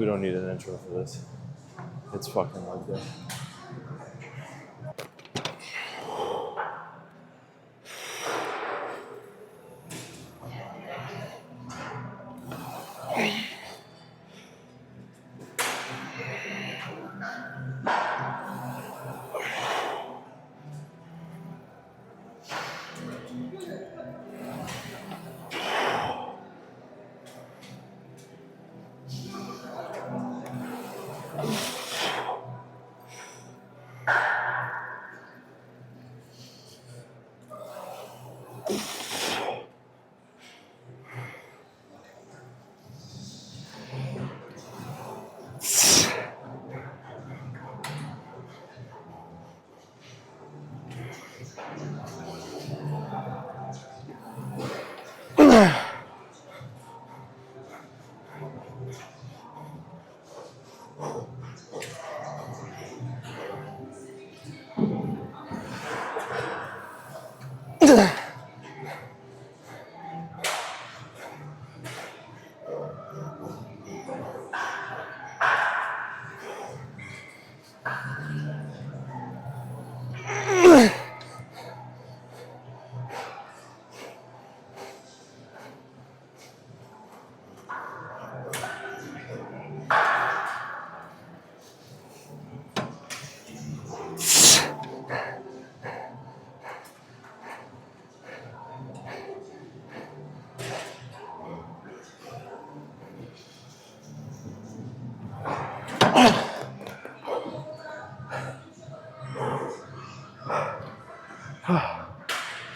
We don't need an intro for this. It's fucking like that.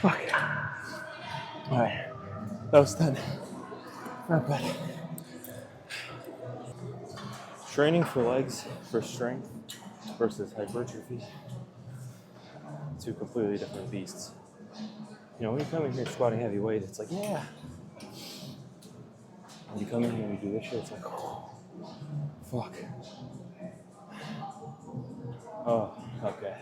Fuck. Alright. That was 10. Not bad. Training for legs for strength versus hypertrophy. Two completely different beasts. You know, when you come in here squatting heavy weight, it's like, yeah. When you come in here and you do this shit, it's like, oh, fuck. Oh, okay.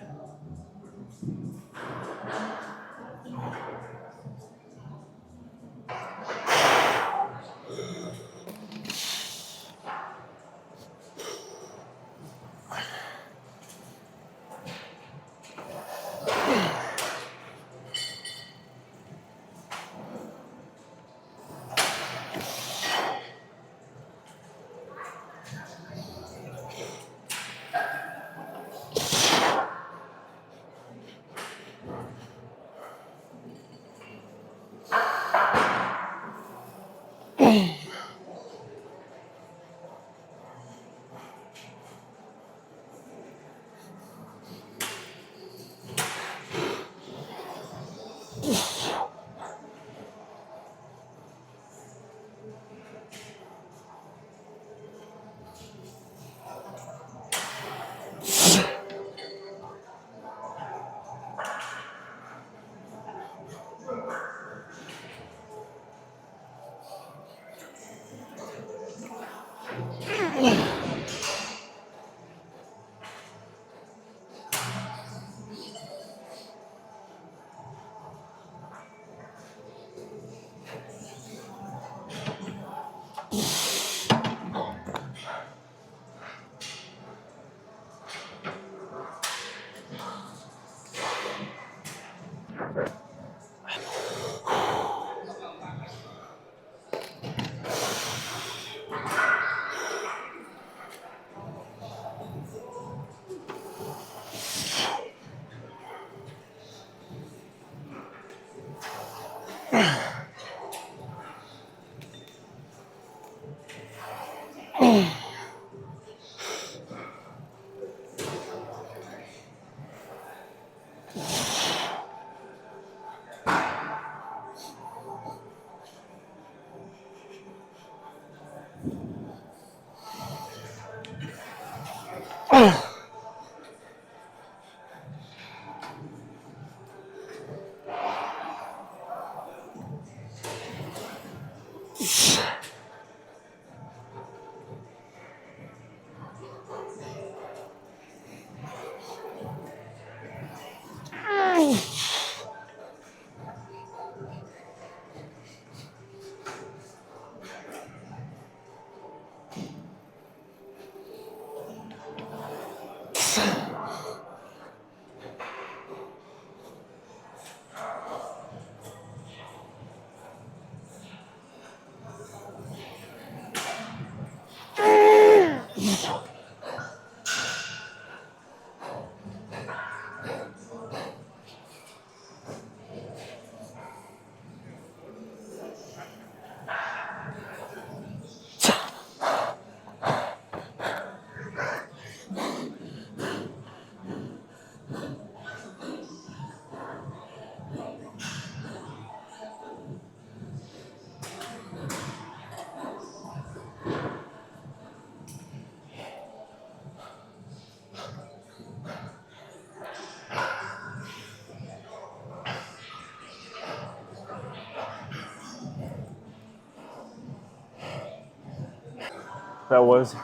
That was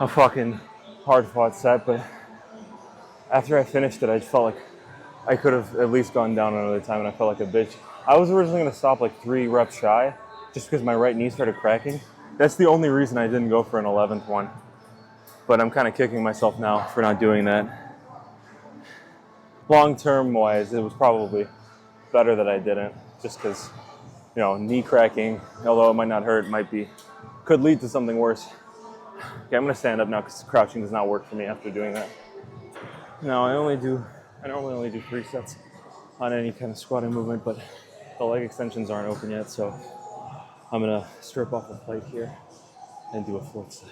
a fucking hard fought set, but after I finished it, I just felt like I could have at least gone down another time, and I felt like a bitch. I was originally going to stop like 3 reps shy, just because my right knee started cracking. That's the only reason I didn't go for an 11th one. But I'm kind of kicking myself now for not doing that. Long term wise, it was probably better that I didn't, just because, knee cracking, although it might not hurt, could lead to something worse. Okay, I'm going to stand up now because crouching does not work for me after doing that. Now, I normally only do 3 sets on any kind of squatting movement, but the leg extensions aren't open yet, so I'm gonna strip off the plate here and do a 4th set.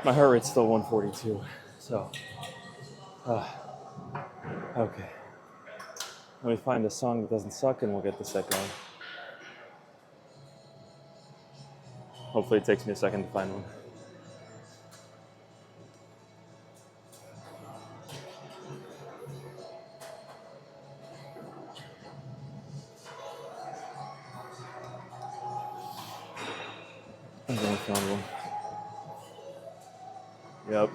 My heart rate's still 142, so, okay. Let me find a song that doesn't suck and we'll get the set going. Hopefully it takes me a second to find one. I think I found one. Yep.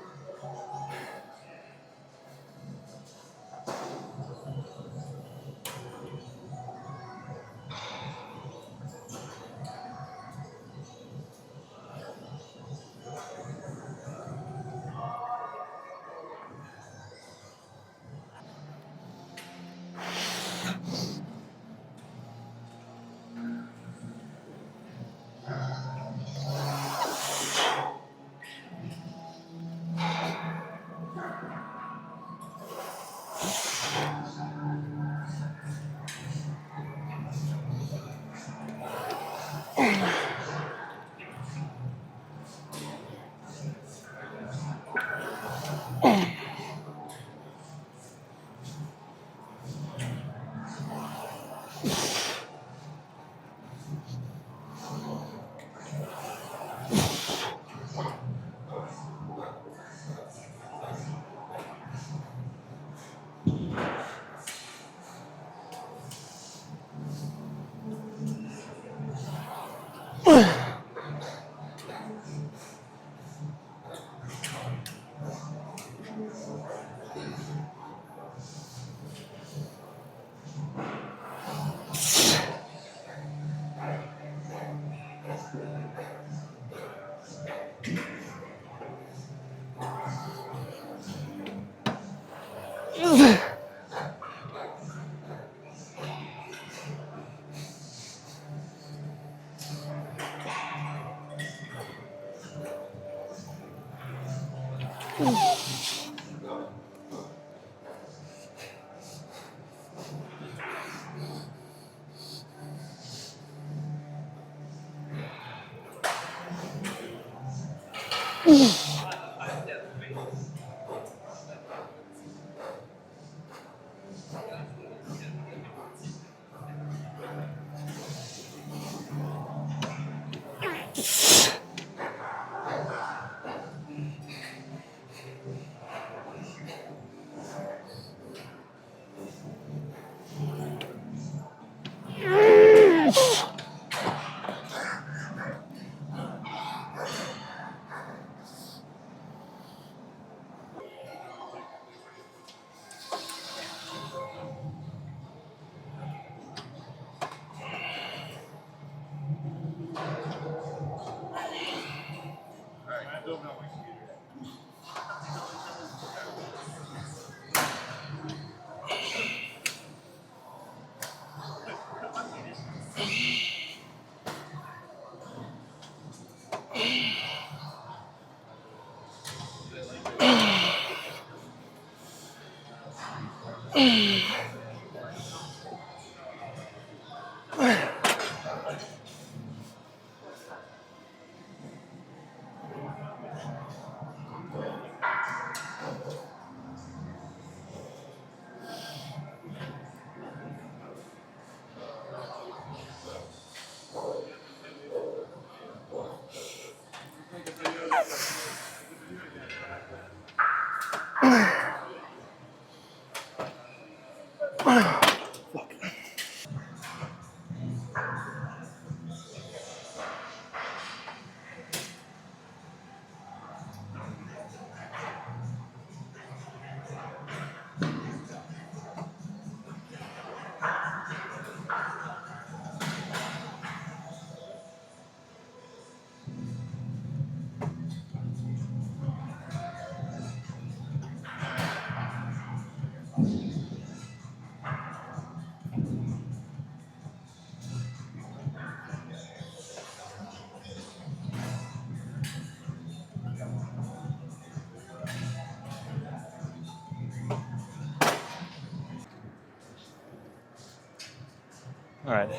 All right.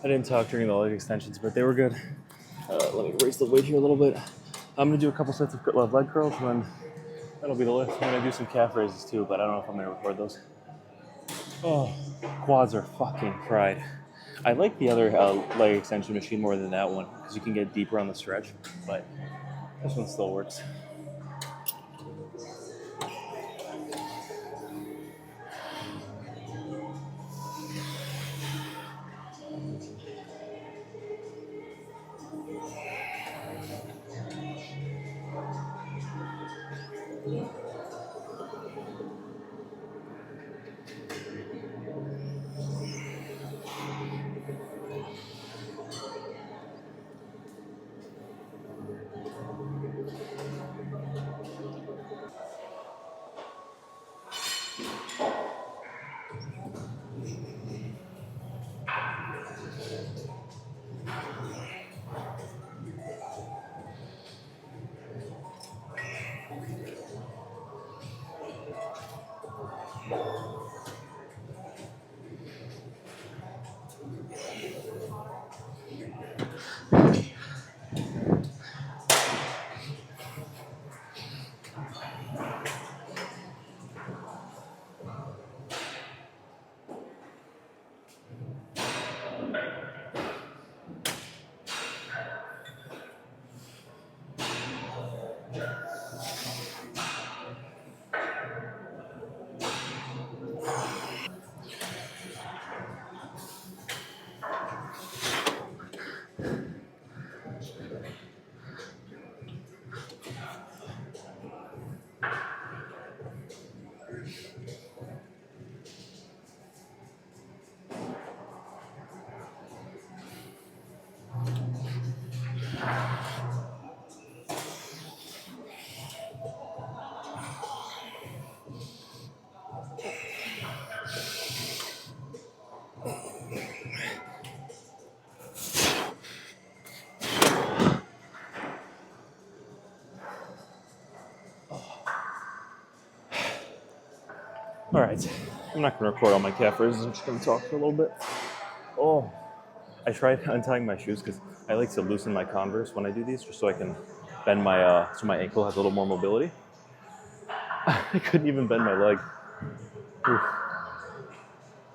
I didn't talk during the leg extensions, but they were good. Let me raise the weight here a little bit. I'm gonna do a couple sets of leg curls, and then that'll be the lift. I'm gonna do some calf raises too, but I don't know if I'm gonna record those. Oh, quads are fucking fried. I like the other leg extension machine more than that one because you can get deeper on the stretch, but this one still works. All right, I'm not gonna record all my calf raises. I'm just gonna talk for a little bit. Oh, I tried untying my shoes because I like to loosen my Converse when I do these, just so I can bend my so my ankle has a little more mobility. I couldn't even bend my leg. Oof.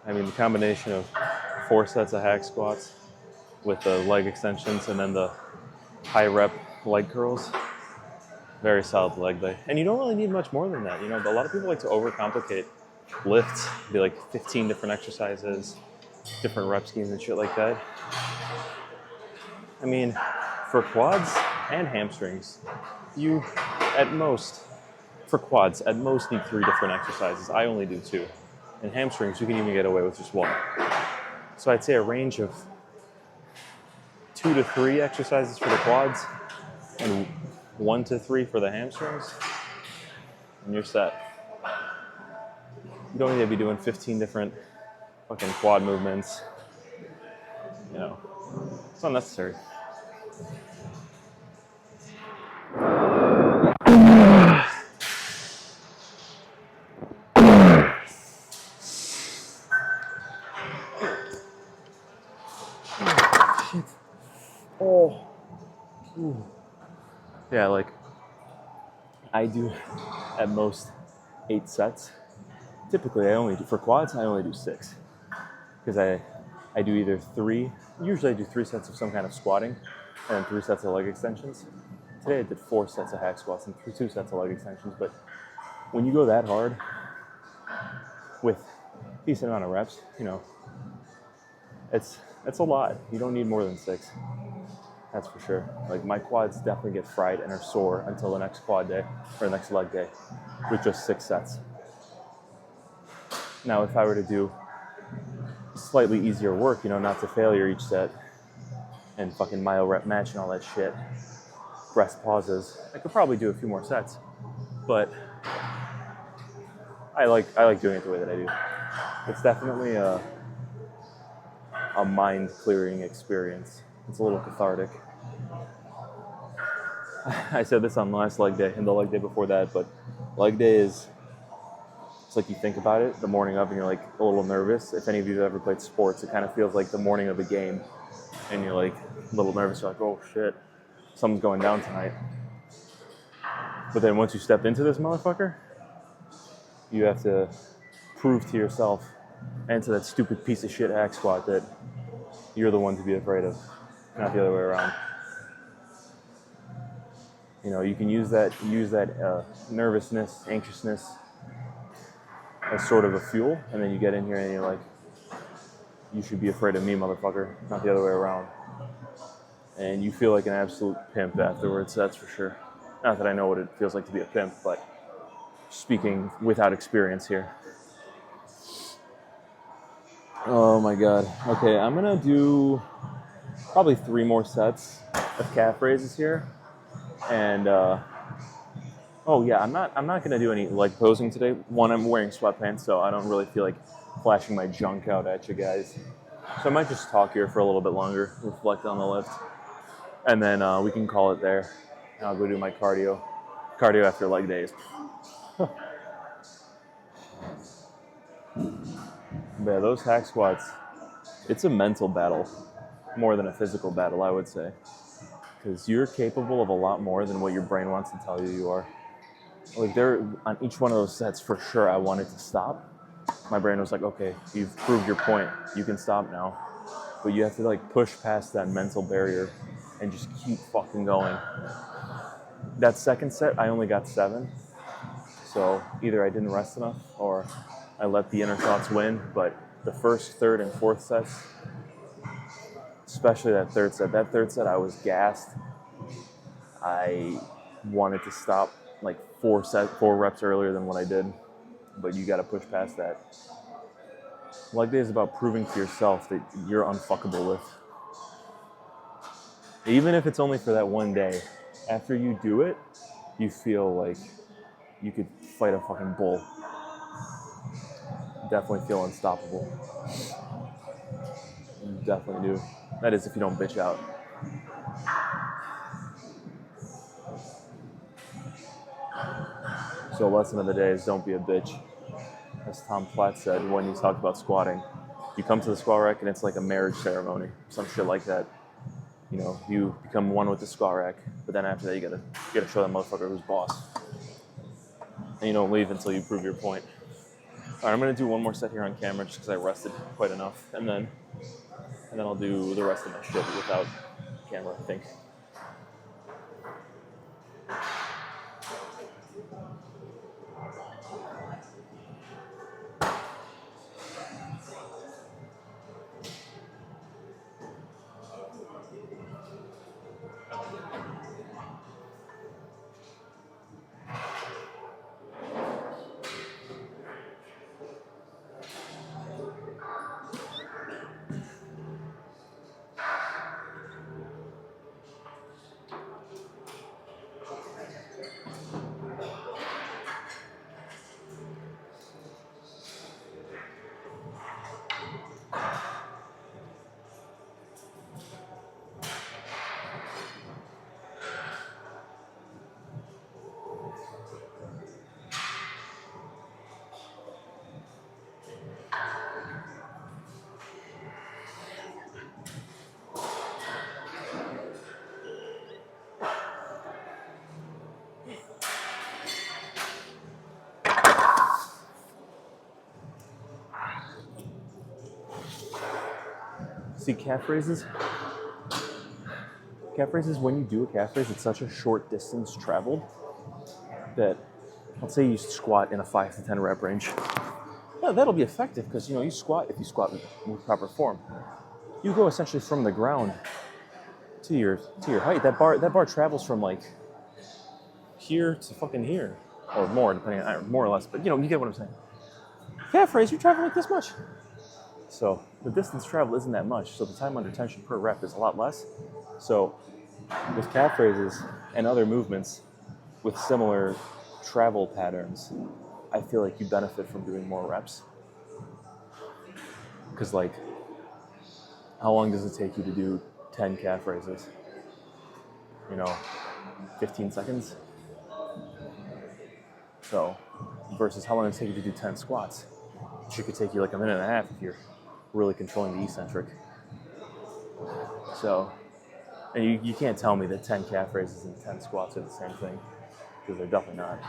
I mean, the combination of 4 sets of hack squats with the leg extensions and then the high rep leg curls, very solid leg day. And you don't really need much more than that. You know, a lot of people like to overcomplicate lifts, be like 15 different exercises, different rep schemes and shit like that. I mean, for quads and hamstrings, you at most, for quads, at most need 3 different exercises. I only do 2. In hamstrings, you can even get away with just 1. So I'd say a range of 2 to 3 exercises for the quads and 1 to 3 for the hamstrings, and you're set. You don't need to be doing 15 different fucking quad movements. You know, it's unnecessary. Shit. Oh. Ooh. Yeah, like, I do at most 8 sets. Typically, for quads, I only do 6. Because I do either 3, usually I do 3 sets of some kind of squatting, and then 3 sets of leg extensions. Today I did 4 sets of hack squats and 2 sets of leg extensions, but when you go that hard with a decent amount of reps, you know, it's a lot. You don't need more than 6. That's for sure. Like, my quads definitely get fried and are sore until the next quad day or the next leg day with just 6 sets. Now, if I were to do slightly easier work, you know, not to failure each set and fucking mile rep match and all that shit, rest pauses, I could probably do a few more sets. But I like doing it the way that I do. It's definitely a mind clearing experience. It's a little cathartic. I said this on last leg day and the leg day before that, but leg day is It's like you think about it the morning of and you're like a little nervous. If any of you have ever played sports, it kind of feels like the morning of a game and you're like a little nervous. You're like, oh shit, something's going down tonight. But then once you step into this motherfucker, you have to prove to yourself and to that stupid piece of shit hack squat that you're the one to be afraid of, not the other way around. You know, you can use that nervousness, anxiousness as sort of a fuel, and then you get in here and you're like, you should be afraid of me, motherfucker, not the other way around. And you feel like an absolute pimp afterwards, that's for sure. Not that I know what it feels like to be a pimp, but speaking without experience here. Oh my God. Okay, I'm gonna do probably 3 more sets of calf raises here. And oh yeah, I'm not gonna do any leg posing today. One, I'm wearing sweatpants, so I don't really feel like flashing my junk out at you guys. So I might just talk here for a little bit longer, reflect on the lift, and then we can call it there. And I'll go do my cardio after leg days. But yeah, those hack squats, it's a mental battle more than a physical battle, I would say. Because you're capable of a lot more than what your brain wants to tell you are. Like there, on each one of those sets, for sure, I wanted to stop. My brain was like, okay, you've proved your point. You can stop now. But you have to like push past that mental barrier and just keep fucking going. That second set, I only got 7. So either I didn't rest enough or I let the inner thoughts win. But the first, third, and fourth sets, especially that third set, I was gassed. I wanted to stop like 4 reps earlier than what I did, but you got to push past that. Leg day is about proving to yourself that you're unfuckable with. Even if it's only for that one day, after you do it, you feel like you could fight a fucking bull. Definitely feel unstoppable. You definitely do. That is if you don't bitch out. So lesson of the day is don't be a bitch. As Tom Platt said when he talked about squatting, you come to the squat rack and it's like a marriage ceremony, some shit like that. You know, you become one with the squat rack, but then after that you gotta show that motherfucker who's boss. And you don't leave until you prove your point. All right, I'm gonna do one more set here on camera just because I rested quite enough, and then I'll do the rest of my shit without camera, I think. See, calf raises, when you do a calf raise, it's such a short distance traveled that, let's say you squat in a 5 to 10 rep range. Yeah, that'll be effective because, you know, if you squat with proper form, you go essentially from the ground to your height. That bar travels from like here to fucking here, or more, depending on, more or less, but you know, you get what I'm saying. Calf raise, you travel like this much. So the distance traveled isn't that much, so the time under tension per rep is a lot less. So with calf raises and other movements with similar travel patterns, I feel like you benefit from doing more reps. Because like, how long does it take you to do 10 calf raises? You know, 15 seconds? So versus how long it takes you to do 10 squats, which could take you like a minute and a half if you're really controlling the eccentric. So, and you can't tell me that 10 calf raises and 10 squats are the same thing, because they're definitely not.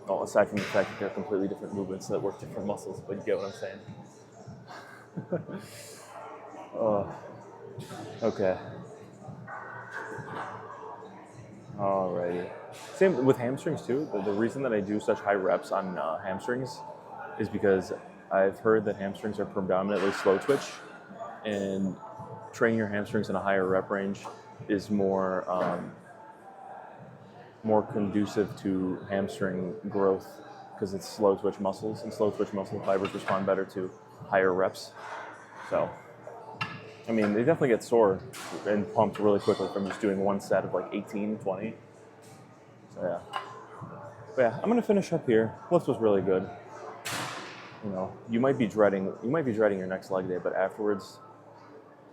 Well, aside from the fact that they're completely different movements that work different muscles, but you get what I'm saying. Okay. Alrighty. Same with hamstrings too. The reason that I do such high reps on hamstrings is because I've heard that hamstrings are predominantly slow twitch, and training your hamstrings in a higher rep range is more conducive to hamstring growth because it's slow twitch muscles, and slow twitch muscle fibers respond better to higher reps. So, I mean, they definitely get sore and pumped really quickly from just doing one set of like 18, 20. So yeah. But yeah, I'm gonna finish up here. Lift was really good. You know, you might be dreading your next leg day, but afterwards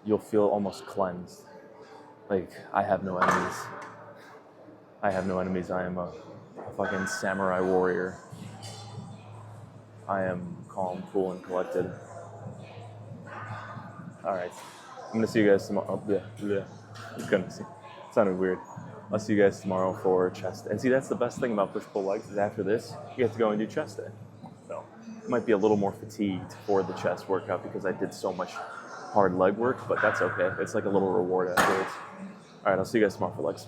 you'll feel almost cleansed. Like, I have no enemies. I am a fucking samurai warrior. I am calm, cool, and collected. Alright. I'm gonna see you guys tomorrow. It sounded weird. I'll see you guys tomorrow for chest. And see, that's the best thing about push-pull legs is after this, you get to go and do chest day. So, I might be a little more fatigued for the chest workout because I did so much hard leg work, but that's okay. It's like a little reward afterwards. Alright, I'll see you guys tomorrow for legs.